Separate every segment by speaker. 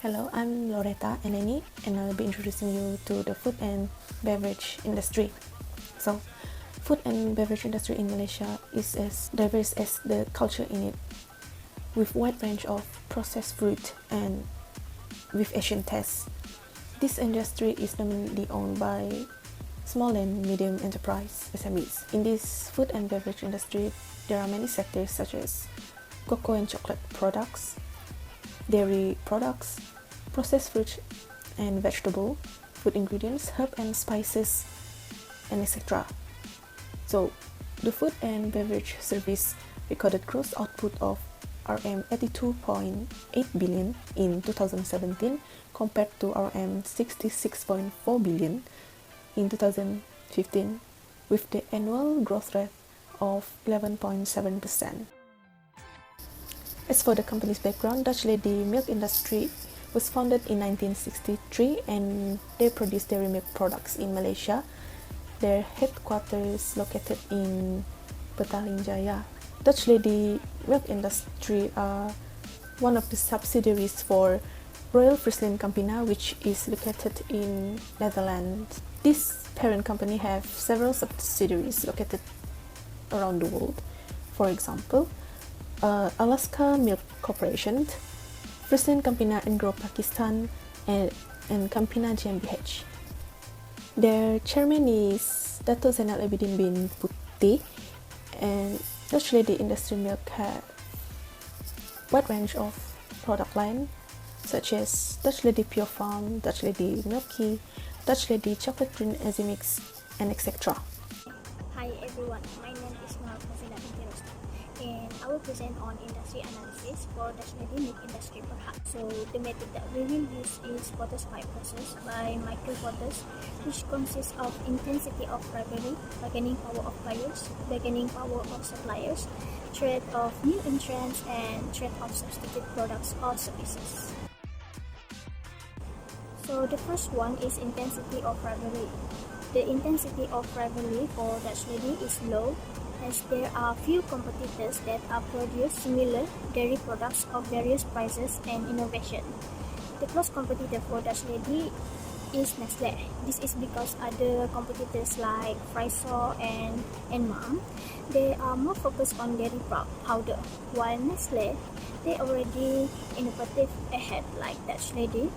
Speaker 1: Hello, I'm Loretta Eleni, and I'll be introducing you to the food and beverage industry. So, food and beverage industry in Malaysia is as diverse as the culture in it, with wide range of processed food and with Asian tastes. This industry is dominantly owned by small and medium enterprise SMEs. In this food and beverage industry, there are many sectors such as cocoa and chocolate products, dairy products, processed fruit and vegetable, food ingredients, herb and spices, and etc. So, the food and beverage service recorded gross output of RM 82.8 billion in 2017 compared to RM 66.4 billion in 2015, with the annual growth rate of 11.7%. As for the company's background, Dutch Lady Milk Industry was founded in 1963 and they produce dairy milk products in Malaysia. Their headquarters located in Petaling Jaya. Dutch Lady Milk Industry are one of the subsidiaries for Royal Friesland Campina, which is located in Netherlands. This parent company have several subsidiaries located around the world. For example, Alaska Milk Corporation, Friesland Campina Engro Pakistan, and Campina GmbH. Their chairman is Dato Zainal Abidin bin Putih, and Dutch Lady Industry Milk have wide range of product line such as Dutch Lady Pure Farm, Dutch Lady Milky, Dutch Lady Chocolate Green Easy Mix, and etc.
Speaker 2: Hi everyone, my name is Nurfazila binti Rostam, and I will present on industry analysis for Dutch Lady Milk Industry perhaps. So the method that we will use is Porter's pipe process by Michael Porter's, which consists of intensity of rivalry, bargaining power of buyers, bargaining power of suppliers, threat of new entrants, and threat of substitute products or services. So the first one is intensity of rivalry. The intensity of rivalry for Dutch Lady is low, as there are few competitors that are produce similar dairy products of various prices and innovation. The close competitor for Dutch Lady is Nestle. This is because other competitors like Friso and MAF, they are more focused on dairy powder, while Nestle, they already innovative ahead like Dutch Lady,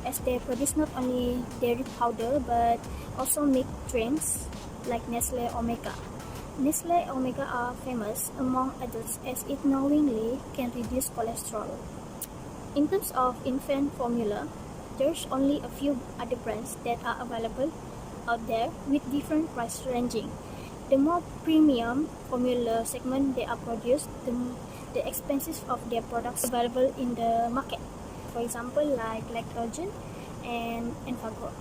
Speaker 2: as they produce not only dairy powder but also milk drinks like Nestle Omega. Nestle Omega are famous among adults as it knowingly can reduce cholesterol. In terms of infant formula, there's only a few other brands that are available out there with different price ranging. The more premium formula segment they are produced, the expenses of their products available in the market. For example, like Lactogen and Enfagro.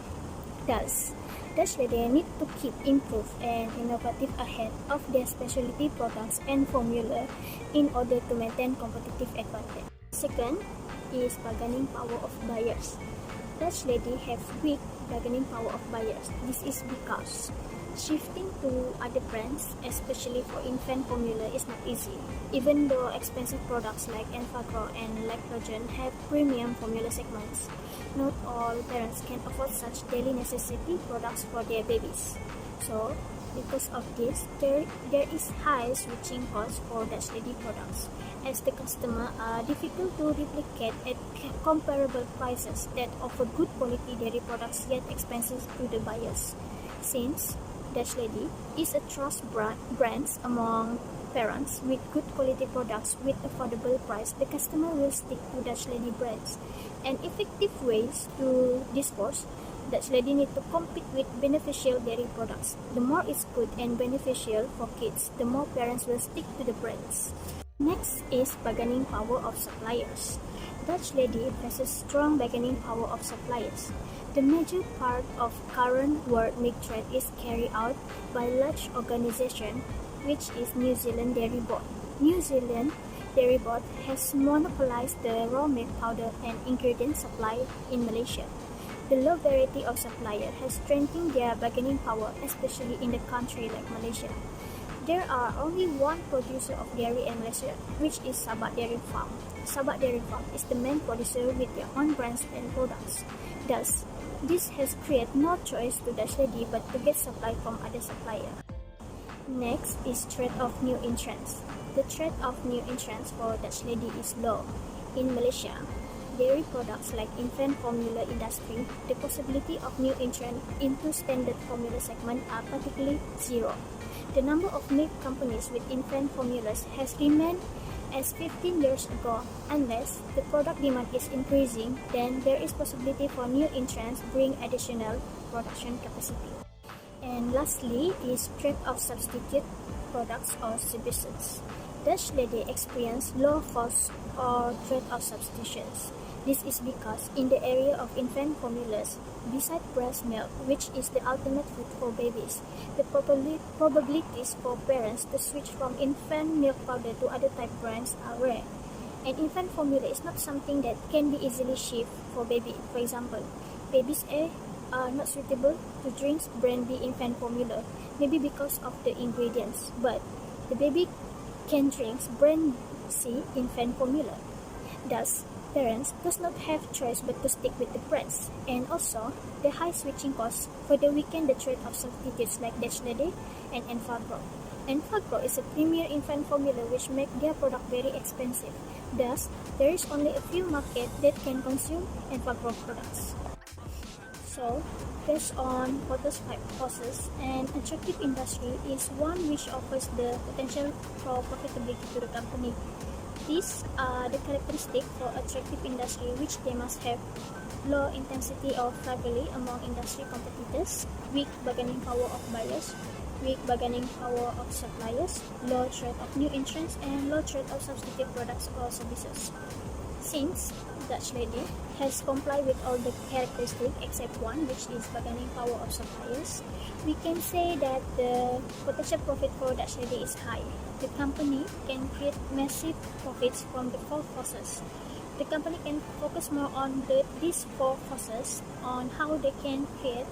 Speaker 2: Thus, Dutch Lady need to keep improved and innovative ahead of their specialty products and formula in order to maintain competitive advantage. Second is bargaining power of buyers. Dutch Lady have weak bargaining power of buyers. This is because shifting to other brands, especially for infant formula, is not easy. Even though expensive products like Enfagro and Lactogen have premium formula segments, not all parents can afford such daily necessity products for their babies. So, because of this, there is high switching cost for Dutch Lady products, as the customer are difficult to replicate at comparable prices that offer good quality dairy products yet expensive to the buyers. Since Dutch Lady is a trust brand among parents with good quality products with affordable price, the customer will stick to Dutch Lady brands. And effective ways to dispose, Dutch Lady need to compete with beneficial dairy products. The more it's good and beneficial for kids, the more parents will stick to the brands. Next is bargaining power of suppliers. Dutch Lady possesses strong bargaining power of suppliers. The major part of current world milk trade is carried out by large organization, which is New Zealand Dairy Board. New Zealand Dairy Board has monopolized the raw milk powder and ingredient supply in Malaysia. The low variety of supplier has strengthened their bargaining power, especially in a country like Malaysia. There are only one producer of dairy in Malaysia, which is Sabah Dairy Farm. Sabah Dairy Farm is the main producer with their own brands and products. Thus, this has created no choice to Dutch Lady but to get supply from other supplier. Next is threat of new entrants. The threat of new entrants for Dutch Lady is low. In Malaysia, dairy products like infant formula industry, the possibility of new entrant into standard formula segment are practically zero. The number of milk companies with infant formulas has remained as 15 years ago. Unless the product demand is increasing, then there is possibility for new entrants bring additional production capacity. And lastly is threat of substitute products or services. Dutch Lady experience low cost or threat of substitutions. This is because in the area of infant formulas, besides breast milk, which is the ultimate food for babies, the probabilities for parents to switch from infant milk powder to other type brands are rare. And infant formula is not something that can be easily shipped for baby. For example, babies A are not suitable to drink brand B infant formula, maybe because of the ingredients, but the baby can drink brand C infant formula. Thus, parents does not have choice but to stick with the brands. And also, the high switching costs further weaken the threat of substitutes like Dutch Lady and Enfagro. Enfagro is a premier infant formula which make their product very expensive. Thus, there is only a few markets that can consume Enfagro products. So, based on Porter's 5 causes, an attractive industry is one which offers the potential for profitability to the company. These are the characteristics for attractive industry, which they must have low intensity of rivalry among industry competitors, weak bargaining power of buyers, weak bargaining power of suppliers, low threat of new entrants, and low threat of substitute products or services. Since Dutch Lady has complied with all the characteristics except one, which is bargaining power of suppliers, we can say that the potential profit for Dutch Lady is high. The company can create massive profits from the 4 causes. The company can focus more on these 4 causes, on how they can create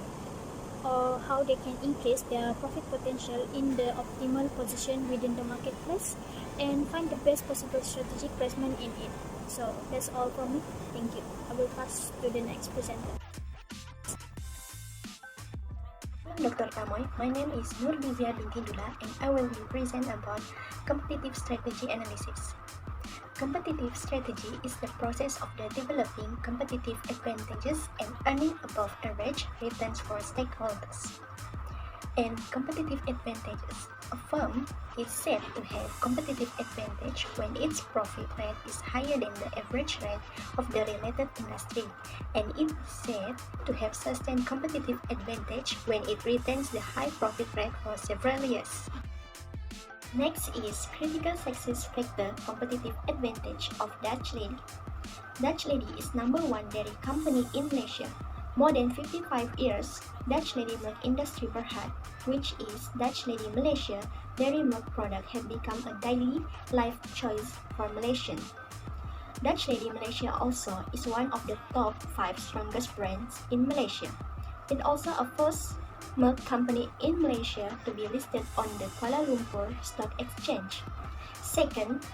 Speaker 2: or how they can increase their profit potential in the optimal position within the marketplace and find the best possible strategic placement in it. So that's all from me. Thank you. I will pass to the next presenter.
Speaker 3: Hello Dr. Kamoy, my name is Nurbizia binti Dula and I will be present about competitive strategy analysis. Competitive strategy is the process of developing competitive advantages and earning above average returns for stakeholders. And competitive advantages. A firm is said to have competitive advantage when its profit rate is higher than the average rate of the related industry, and it is said to have sustained competitive advantage when it retains the high profit rate for several years. Next is critical success factor competitive advantage of Dutch Lady. Dutch Lady is number 1 dairy company in Malaysia. More than 55 years, Dutch Lady milk industry berhad, which is Dutch Lady Malaysia dairy milk product have become a daily life choice for Malaysian. Dutch Lady Malaysia also is one of the top 5 strongest brands in Malaysia. It also a first milk company in Malaysia to be listed on the Kuala Lumpur Stock Exchange. Second,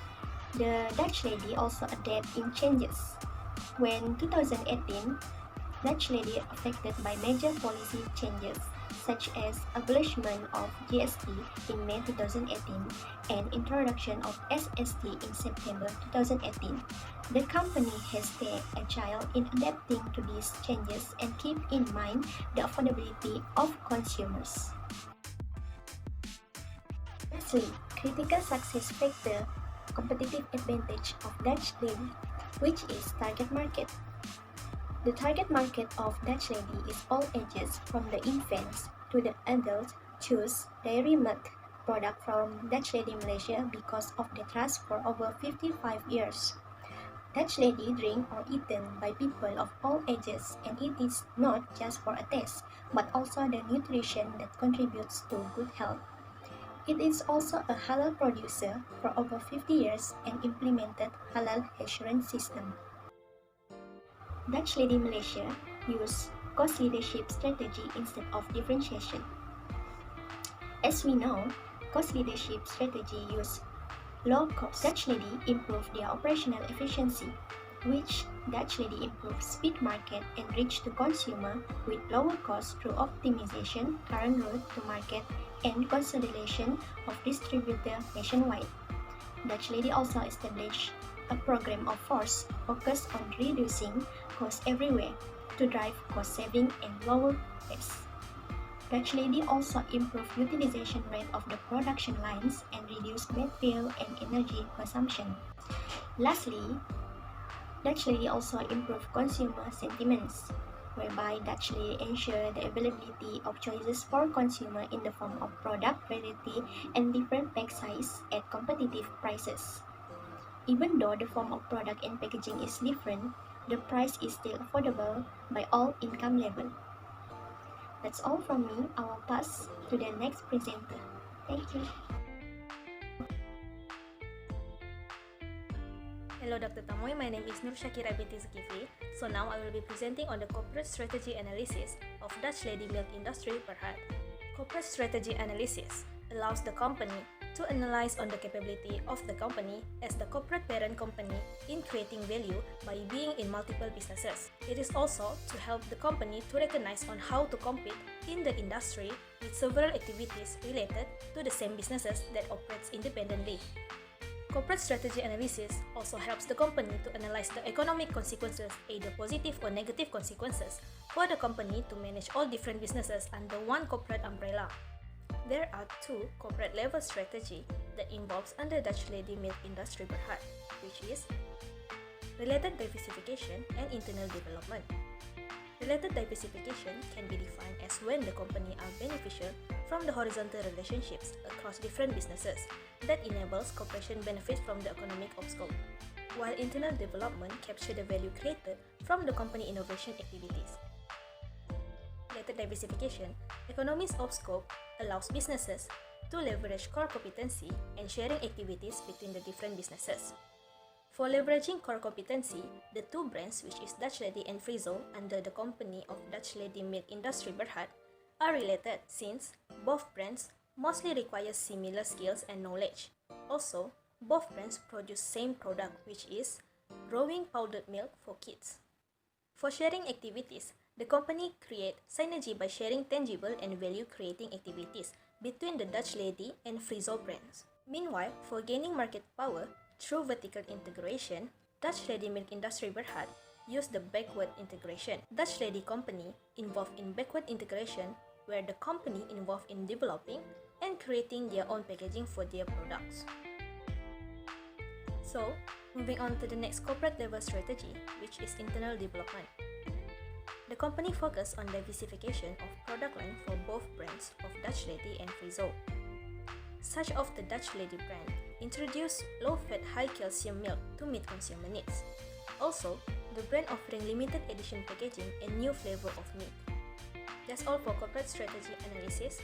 Speaker 3: the Dutch Lady also adapt in changes. When 2018, Dutch Lady affected by major policy changes such as abolishment of GST in May 2018 and introduction of SST in September 2018. The company has stayed agile in adapting to these changes and keep in mind the affordability of consumers. Lastly, critical success factor competitive advantage of Dutch Lady, which is target market. The target market of Dutch Lady is all ages from the infants to the adults choose dairy milk product from Dutch Lady Malaysia because of the trust for over 55 years. Dutch Lady drink or eaten by people of all ages, and it is not just for a taste, but also the nutrition that contributes to good health. It is also a halal producer for over 50 years and implemented halal assurance system. Dutch Lady Malaysia use cost leadership strategy instead of differentiation. As we know, cost leadership strategy use Low cost. Dutch Lady improved their operational efficiency, which Dutch Lady improved speed market and reach to consumer with lower cost through optimization, current route to market, and consolidation of distributor nationwide. Dutch Lady also established a program of force focused on reducing costs everywhere to drive cost saving and lower price. Dutch Lady also improved utilization rate of the production lines and reduced material and energy consumption. Lastly, Dutch Lady also improved consumer sentiments, whereby Dutch Lady ensured the availability of choices for consumer in the form of product variety and different pack size at competitive prices. Even though the form of product and packaging is different, the price is still affordable by all income level. That's all from me. I will pass to the next presenter. Thank you.
Speaker 4: Hello Dr. Tamoy, my name is Nur Shakira binti Zulkifli. So now I will be presenting on the corporate strategy analysis of Dutch Lady Milk Industry Berhad. Corporate strategy analysis allows the company to analyze on the capability of the company as the corporate parent company in creating value by being in multiple businesses. It is also to help the company to recognize on how to compete in the industry with several activities related to the same businesses that operates independently. Corporate strategy analysis also helps the company to analyze the economic consequences, either positive or negative consequences, for the company to manage all different businesses under one corporate umbrella. There are two corporate level strategy that involves under Dutch Lady Milk Industry Berhad, which is related diversification and internal development. Related diversification can be defined as when the company are beneficial from the horizontal relationships across different businesses that enables cooperation benefits from the economic of scope, while internal development capture the value created from the company innovation activities. Related diversification, economies of scope allows businesses to leverage core competency and sharing activities between the different businesses. For leveraging core competency, the two brands, which is Dutch Lady and Frizo under the company of Dutch Lady Milk Industry Berhad, are related since both brands mostly require similar skills and knowledge. Also, both brands produce same product, which is growing powdered milk for kids. For sharing activities, the company create synergy by sharing tangible and value-creating activities between the Dutch Lady and Frizo brands. Meanwhile, for gaining market power through vertical integration, Dutch Lady Milk Industry Berhad use the backward integration. Dutch Lady company involved in backward integration, where the company involved in developing and creating their own packaging for their products. So, moving on to the next corporate level strategy, which is internal development. The company focused on diversification of product line for both brands of Dutch Lady and Frizo. Such of the Dutch Lady brand introduced low-fat, high-calcium milk to meet consumer needs. Also, the brand offering limited edition packaging and new flavor of milk. That's all for corporate strategy analysis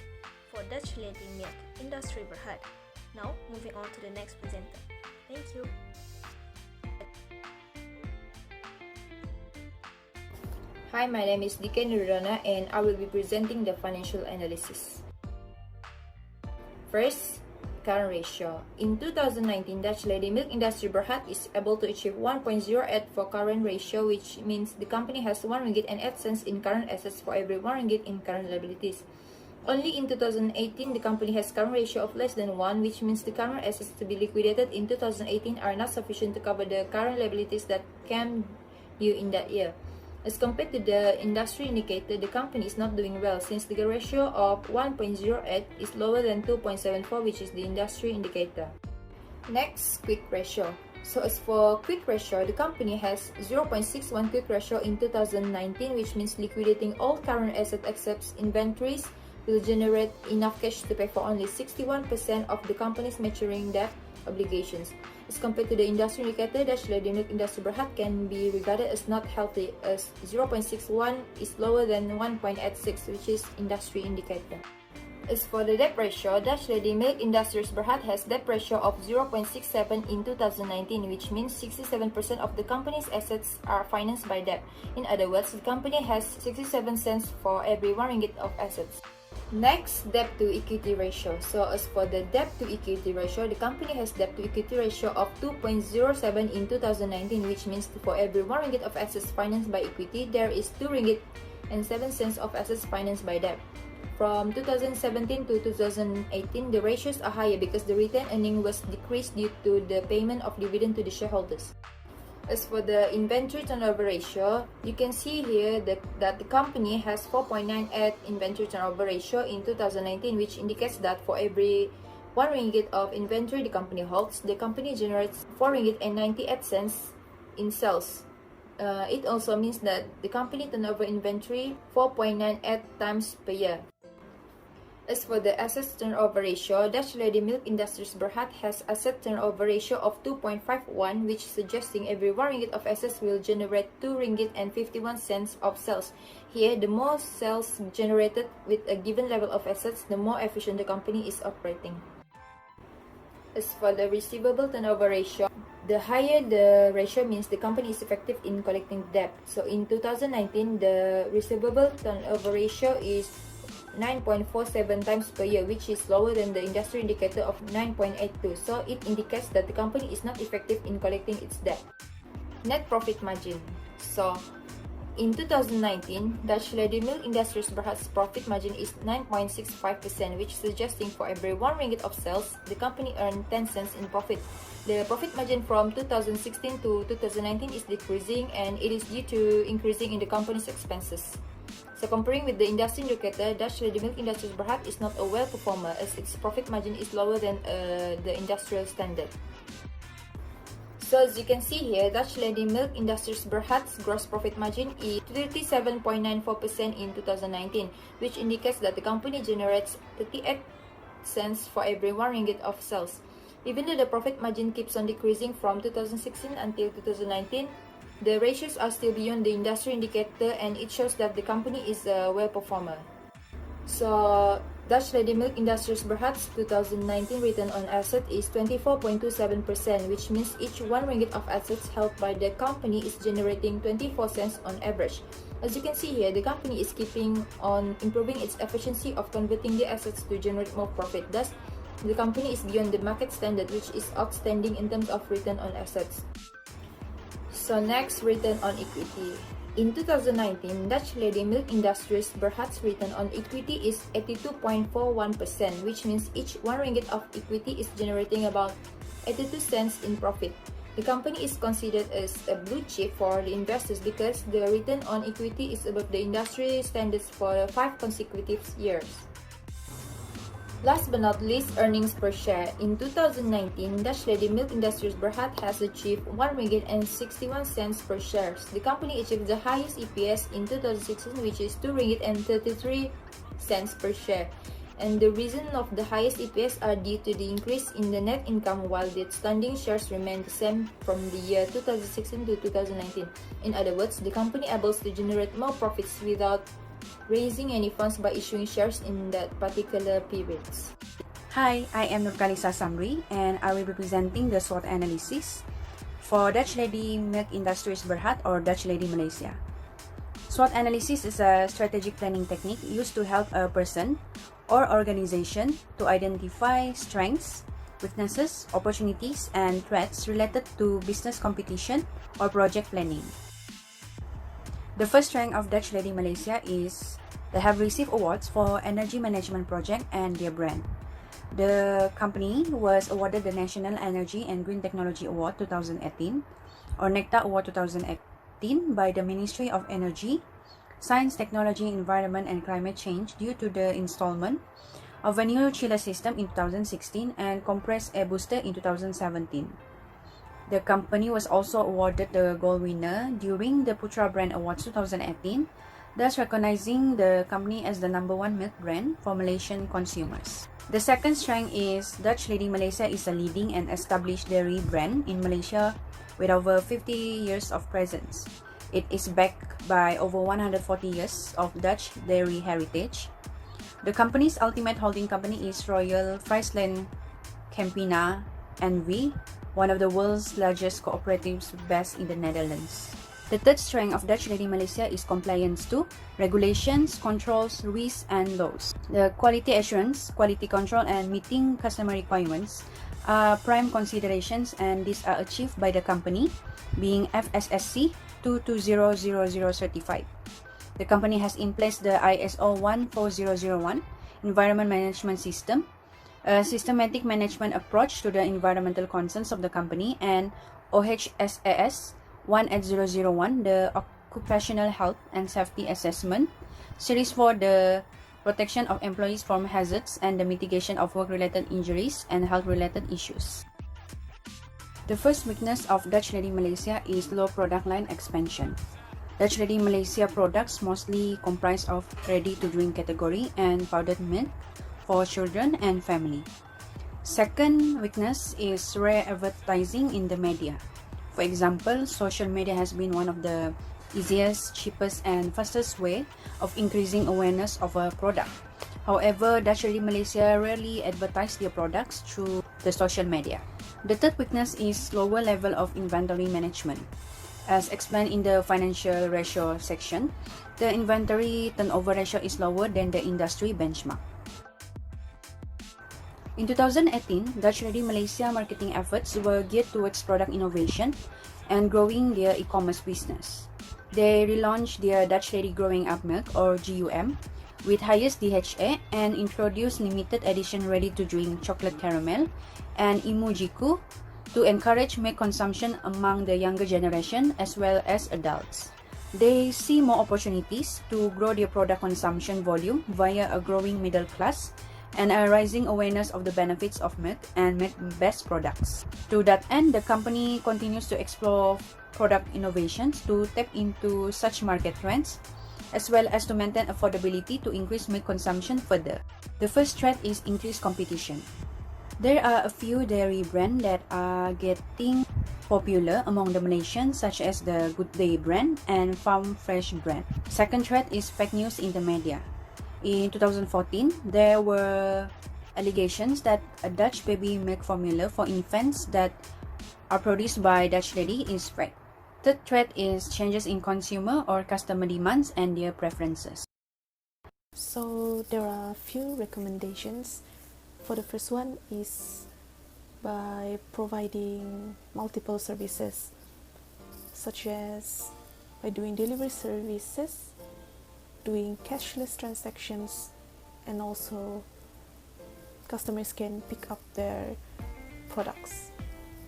Speaker 4: for Dutch Lady Milk Industry Berhad. Now, moving on to the next presenter. Thank you.
Speaker 5: Hi, my name is Dike Nurdana and I will be presenting the financial analysis. First, current ratio. In 2019, Dutch Lady Milk Industry Berhad is able to achieve 1.08 for current ratio, which means the company has 1 ringgit and 8 cents in current assets for every 1 ringgit in current liabilities. Only in 2018, the company has current ratio of less than 1, which means the current assets to be liquidated in 2018 are not sufficient to cover the current liabilities that came due in that year. As compared to the industry indicator, the company is not doing well since the ratio of 1.08 is lower than 2.74, which is the industry indicator. Next, quick ratio. So as for quick ratio, the company has 0.61 quick ratio in 2019, which means liquidating all current assets except inventories will generate enough cash to pay for only 61% of the company's maturing debt obligations. As compared to the industry indicator, Dutch Lady Milk Industry Berhad can be regarded as not healthy, as 0.61 is lower than 1.86, which is industry indicator. As for the debt ratio, Dutch Lady Milk Industries Berhad has debt ratio of 0.67 in 2019, which means 67% of the company's assets are financed by debt. In other words, the company has 67 cents for every 1 ringgit of assets. Next, debt to equity ratio. So as for the debt to equity ratio, the company has debt to equity ratio of 2.07 in 2019, which means for every 1 ringgit of assets financed by equity, there is 2 ringgit and 7 cents of assets financed by debt. From 2017 to 2018, the ratios are higher because the retained earning was decreased due to the payment of dividend to the shareholders. As for the inventory turnover ratio, you can see here that the company has 4.98 inventory turnover ratio in 2019, which indicates that for every 1 ringgit of inventory the company holds, the company generates 4 ringgit and 98 cents in sales. It also means that the company turnover inventory 4.98 times per year. As for the assets turnover ratio, Dutch Lady Milk Industries Berhad has asset turnover ratio of 2.51, which suggesting every 1 ringgit of assets will generate 2 ringgit and 51 cents of sales. Here, the more sales generated with a given level of assets, the more efficient the company is operating. As for the receivable turnover ratio, the higher the ratio means the company is effective in collecting debt. So in 2019, the receivable turnover ratio is 9.47 times per year, which is lower than the industry indicator of 9.82. So it indicates that the company is not effective in collecting its debt. Net profit margin. So in 2019, Dutch Lady Milk Industries Berhad's profit margin is 9.65%, which suggesting for every 1 ringgit of sales, the company earned 10 cents in profit. The profit margin from 2016 to 2019 is decreasing, and it is due to increasing in the company's expenses. So comparing with the industry indicator, Dutch Lady Milk Industries Berhad is not a well performer as its profit margin is lower than the industrial standard. So as you can see here, Dutch Lady Milk Industries Berhad's gross profit margin is 37.94% in 2019, which indicates that the company generates 38 cents for every 1 ringgit of sales. Even though the profit margin keeps on decreasing from 2016 until 2019, the ratios are still beyond the industry indicator, and it shows that the company is a well performer. So Dutch Lady Milk Industries Berhad's 2019 return on asset is 24.27%, which means each 1 ringgit of assets held by the company is generating 24 cents on average. As you can see here, the company is keeping on improving its efficiency of converting the assets to generate more profit. Thus, the company is beyond the market standard, which is outstanding in terms of return on assets. So next, return on equity. In 2019, Dutch Lady Milk Industries Berhad's return on equity is 82.41%, which means each 1 ringgit of equity is generating about 82 cents in profit. The company is considered as a blue chip for the investors because the return on equity is above the industry standards for 5 consecutive years. Last but not least, earnings per share. In 2019, Dutch Lady Milk Industries Berhad has achieved 1 ringgit and 61 cents per share. The company achieved the highest EPS in 2016, which is 2 ringgit and 33 cents per share. And the reason of the highest EPS are due to the increase in the net income, while the outstanding shares remain the same from the year 2016 to 2019. In other words, the company able to generate more profits without raising any funds by issuing shares in that particular periods.
Speaker 6: Hi, I am Nurkalisa Samri and I will be presenting the SWOT analysis for Dutch Lady Milk Industries Berhad or Dutch Lady Malaysia. SWOT analysis is a strategic planning technique used to help a person or organization to identify strengths, weaknesses, opportunities, and threats related to business competition or project planning. The first strength of Dutch Lady Malaysia is they have received awards for energy management project and their brand. The company was awarded the National Energy and Green Technology Award 2018 or NECTA Award 2018 by the Ministry of Energy, Science, Technology, Environment and Climate Change due to the installment of a new chiller system in 2016 and compressed air booster in 2017. The company was also awarded the gold winner during the Putra Brand Awards 2018, thus recognizing the company as the #1 milk brand for Malaysian consumers. The second strength is Dutch Lady Malaysia is a leading and established dairy brand in Malaysia with over 50 years of presence. It is backed by over 140 years of Dutch dairy heritage. The company's ultimate holding company is Royal Friesland Campina NV, one of the world's largest cooperatives based in the Netherlands. The third strength of Dutch Lady Malaysia is compliance to regulations, controls, risks, and laws. The quality assurance, quality control, and meeting customer requirements are prime considerations, and these are achieved by the company being FSSC 22000 certified. The company has in place the ISO 14001 Environment Management System, a systematic management approach to the environmental concerns of the company, and OHSAS 18001, the Occupational Health and Safety Assessment series for the protection of employees from hazards and the mitigation of work-related injuries and health-related issues. The first weakness of Dutch Lady Malaysia is low product line expansion. Dutch Lady Malaysia products mostly comprise of ready-to-drink category and powdered milk for children and family. Second weakness is rare advertising in the media. For example, social media has been one of the easiest, cheapest, and fastest way of increasing awareness of a product. However, Dutch Lady Malaysia rarely advertise their products through the social media. The third weakness is lower level of inventory management. As explained in the financial ratio section, the inventory turnover ratio is lower than the industry benchmark. In 2018, Dutch Lady Malaysia marketing efforts were geared towards product innovation and growing their e-commerce business. They relaunched their Dutch Lady Growing Up Milk, or GUM, with highest DHA and introduced limited edition ready-to-drink chocolate caramel and Imujiku to encourage milk consumption among the younger generation as well as adults. They see more opportunities to grow their product consumption volume via a growing middle class and a rising awareness of the benefits of milk and milk-based products. To that end, the company continues to explore product innovations to tap into such market trends, as well as to maintain affordability to increase milk consumption further. The first threat is increased competition. There are a few dairy brands that are getting popular among the Malaysians, such as the Good Day brand and Farm Fresh brand. Second threat is fake news in the media. In 2014, there were allegations that a Dutch baby milk formula for infants that are produced by Dutch Lady is fake. Third threat is changes in consumer or customer demands and their preferences.
Speaker 1: So there are a few recommendations. For the first one is by providing multiple services, such as by doing delivery services, doing cashless transactions, and also customers can pick up their products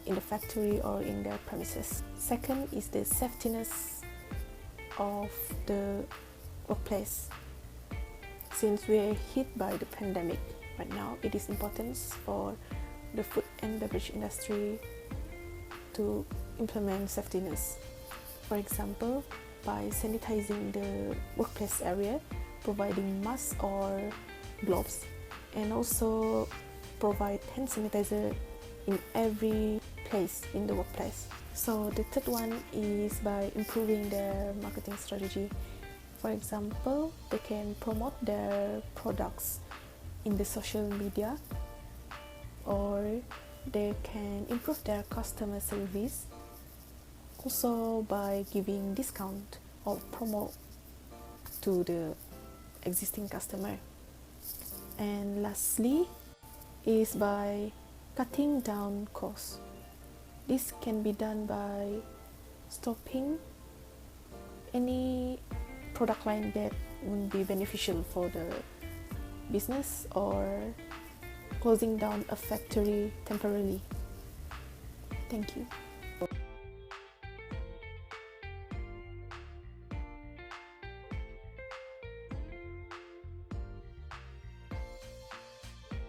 Speaker 1: in the factory or in their premises. Second is the safetiness of the workplace. Since we are hit by the pandemic right now, it is important for the food and beverage industry to implement safetiness. For example, by sanitizing the workplace area, providing masks or gloves, and also provide hand sanitizer in every place in the workplace. So the third one is by improving their marketing strategy. For example, they can promote their products in the social media, or they can improve their customer service also by giving discount or promo to the existing customer. And lastly is by cutting down costs. This can be done by stopping any product line that wouldn't be beneficial for the business, or closing down a factory temporarily. Thank you.